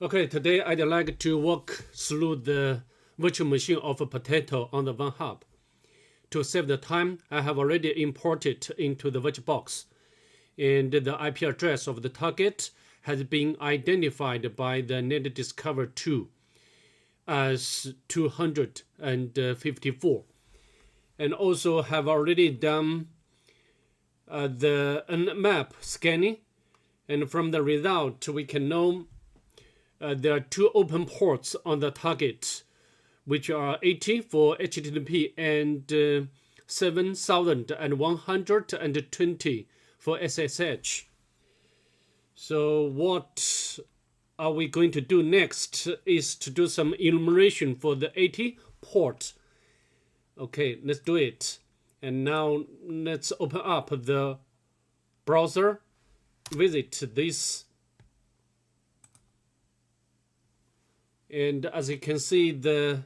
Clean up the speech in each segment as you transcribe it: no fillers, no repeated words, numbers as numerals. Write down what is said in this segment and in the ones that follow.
Okay, today I'd like to walk through the virtual machine of a potato on the Vulnhub. To save the time, I have already imported into the VirtualBox, and the IP address of the target has been identified by the NetDiscover 2 as 254, and also have already done the Nmap scanning, and from the result we can know there are two open ports on the target, which are 80 for HTTP and 7120 for SSH. So what are we going to do next is to do some enumeration for the 80 port. Okay, let's do it. And now let's open up the browser, visit this. And as you can see, the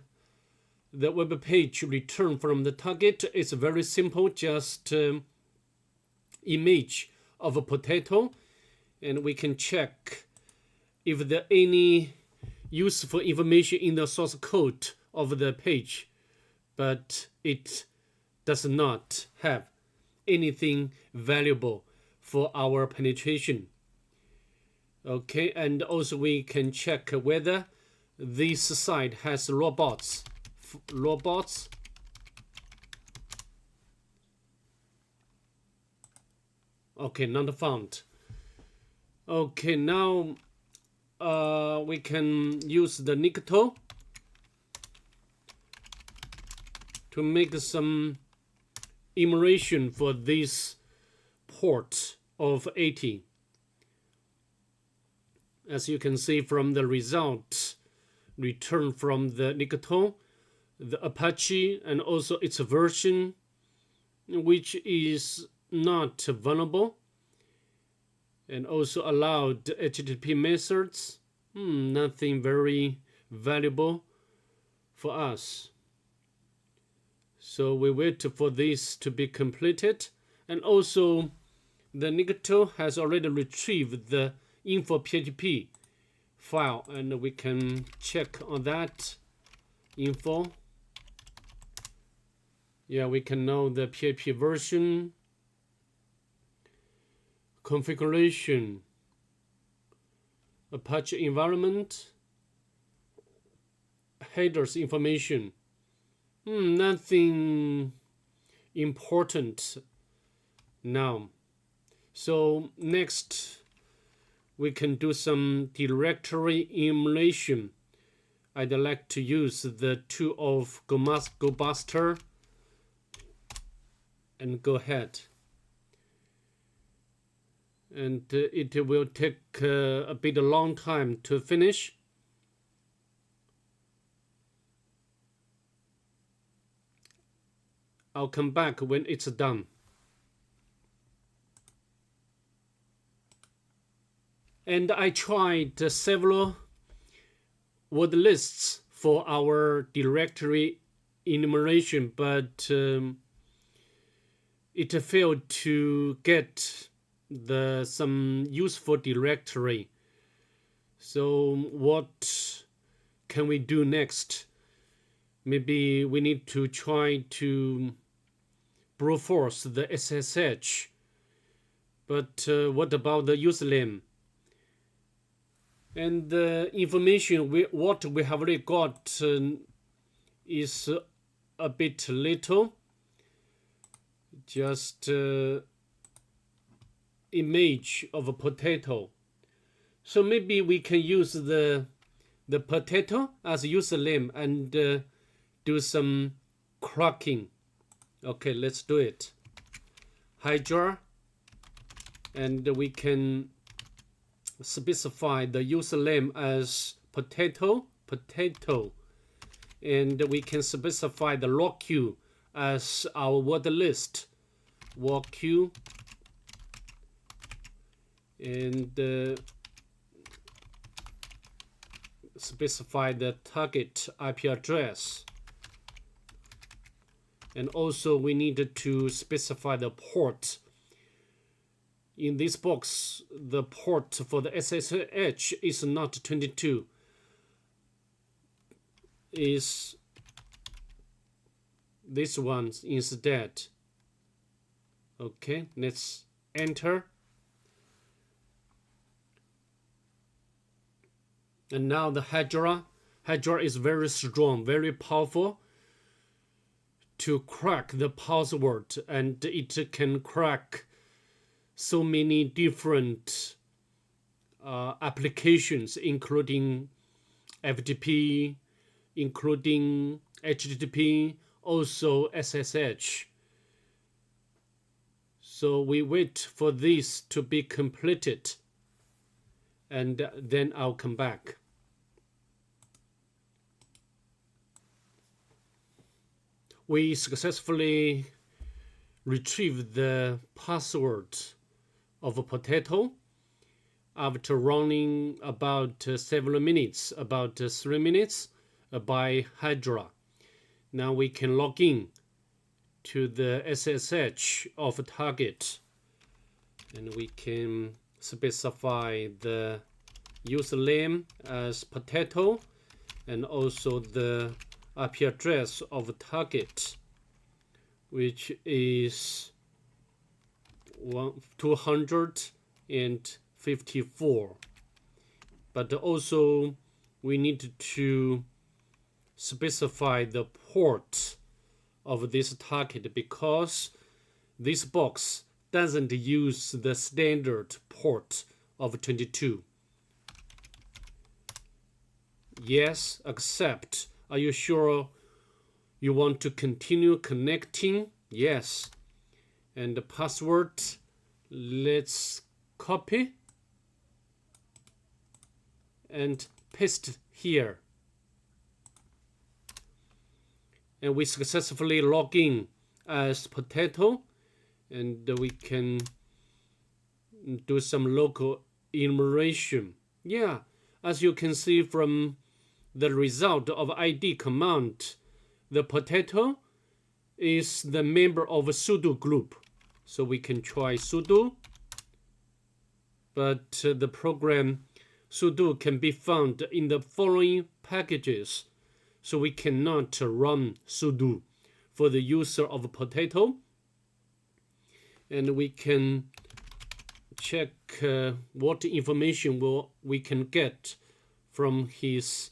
web page returned from the target is very simple, just image of a potato, and we can check if there any useful information in the source code of the page, but it does not have anything valuable for our penetration. Okay, and also we can check whether this site has robots. Okay, not found. Okay, now we can use the Nikto to make some enumeration for this port of 80. As you can see from the result returned from the Nikto, the Apache and also its version, which is not vulnerable, and also allowed HTTP methods, nothing very valuable for us. So we wait for this to be completed, and also the Nikto has already retrieved the info.php file, and we can check on that info. Yeah, we can know the PHP version, configuration, Apache environment, headers information. Nothing important now. So next we can do some directory enumeration. I'd like to use the tool of GoBuster and go ahead. And it will take a bit long time to finish. I'll come back when it's done. And I tried several word lists for our directory enumeration, but it failed to get some useful directory. So what can we do next? Maybe we need to try to brute force the SSH. But what about the username? And the information what we have already got is a bit little. Just image of a potato. So maybe we can use the potato as username and do some cracking. Okay, let's do it. Hydra, and we can specify the username as potato, and we can specify the log queue as our word list, log queue, and specify the target IP address. And also we need to specify the port In this box, the port for the SSH is not 22, is this one instead. Okay, let's enter. And now the Hydra is very strong, very powerful to crack the password, and it can crack so many different applications, including FTP, including HTTP, also SSH. So we wait for this to be completed, and then I'll come back. We successfully retrieved the password of a potato after running about several minutes, about 3 minutes by Hydra. Now we can log in to the SSH of a target, and we can specify the username as potato and also the IP address of a target, which is 254. But also we need to specify the port of this target, because this box doesn't use the standard port of 22. Yes, accept. Are you sure you want to continue connecting? Yes. And the password, let's copy and paste here. And we successfully log in as potato, and we can do some local enumeration. Yeah, as you can see from the result of ID command, the potato is the member of a sudo group. So we can try sudo, but the program sudo can be found in the following packages. So we cannot run sudo for the user of a potato. And we can check what information we can get from his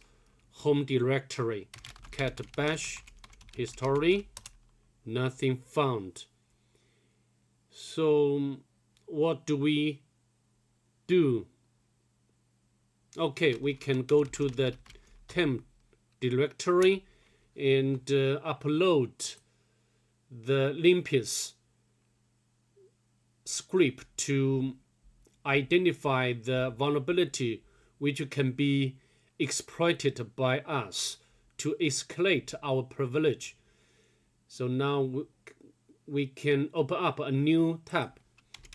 home directory. Cat bash history, nothing found. So what do we do? Okay, we can go to the temp directory and upload the limpus script to identify the vulnerability which can be exploited by us to escalate our privilege. So now we can open up a new tab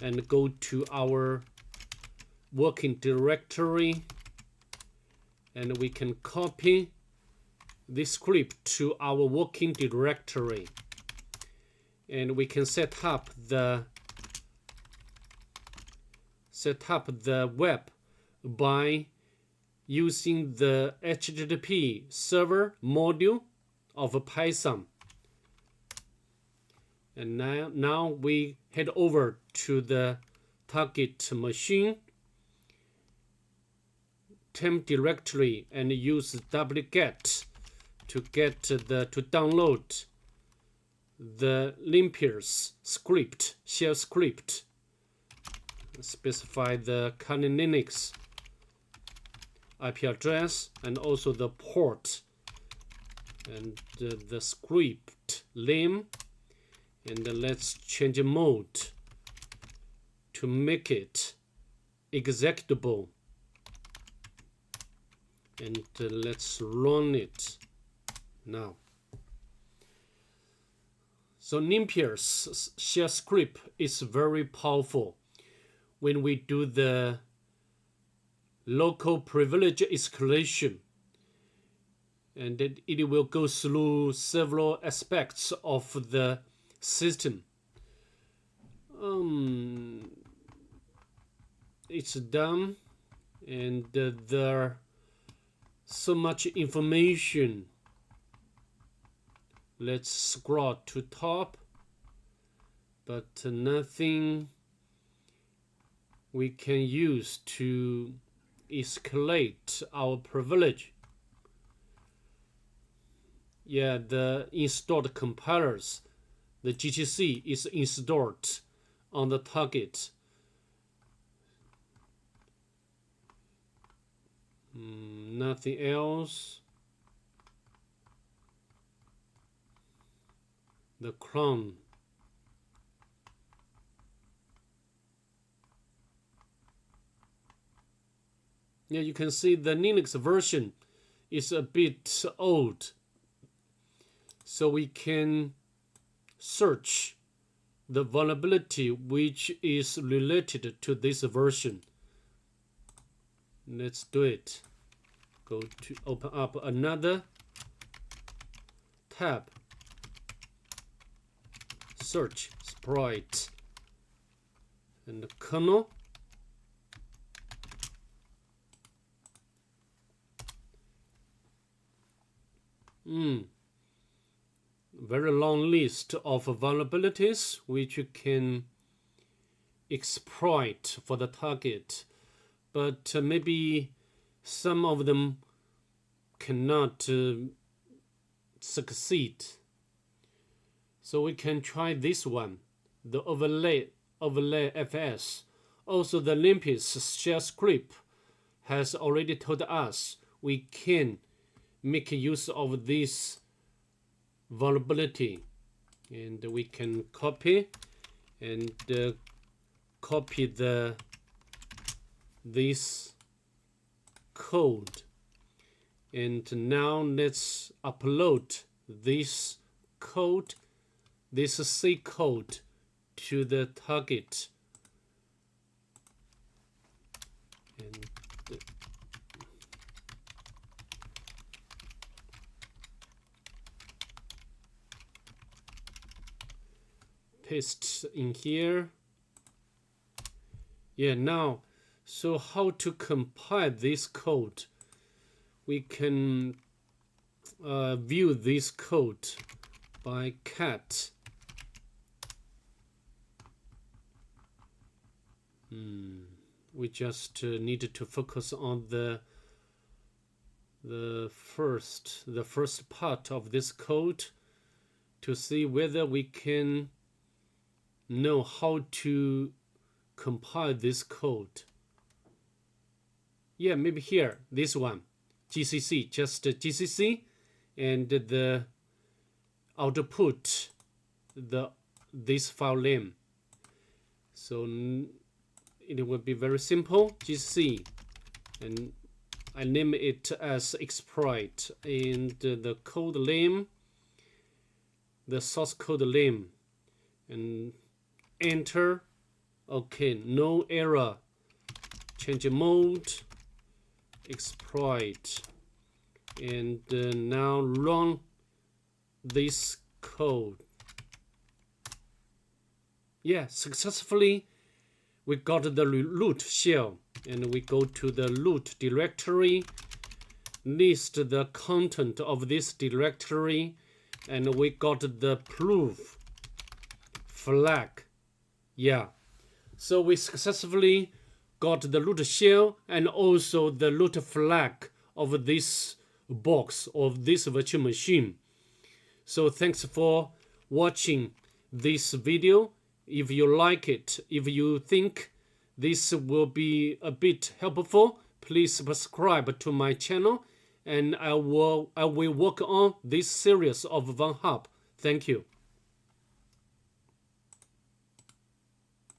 and go to our working directory, and we can copy this script to our working directory, and we can set up the web by using the HTTP server module of Python. And now we head over to the target machine temp directory and use wget to download the limpus script, shell script. Specify the kernel Linux IP address and also the port and the script name, and let's change mode to make it executable, and let's run it now. So limpus shell script is very powerful when we do the local privilege escalation, and it will go through several aspects of the system. it's done, and there so much information. Let's scroll to top, but nothing we can use to escalate our privilege. Yeah, the installed compilers, the GCC is installed on the target. Nothing else. The clone. Yeah, you can see the Linux version is a bit old. So we can search the vulnerability which is related to this version. Let's do it. Go to open up another tab. Search Sprite and the kernel. Very long list of vulnerabilities which you can exploit for the target, but maybe some of them cannot succeed. So we can try this one, the overlay FS. Also, the Limpis shell script has already told us we can make use of this vulnerability, and we can copy and copy this code, and now let's upload this code, this C code, to the target. And paste in here. Yeah, now, so how to compile this code? We can view this code by cat. We just need to focus on the first part of this code to see whether we can know how to compile this code. Yeah, maybe here, this one, GCC, just GCC, and the output this file name. So it will be very simple, GCC, and I name it as exploit, and the code name, the source code name, and enter. Okay, no error. Change mode, exploit, and now run this code. Yeah, successfully we got the root shell, and we go to the root directory, list the content of this directory, and we got the proof flag. Yeah, so we successfully got the root shell and also the root flag of this box, of this virtual machine. So thanks for watching this video. If you like it, if you think this will be a bit helpful, please subscribe to my channel, and I will work on this series of Vulnhub. Thank you.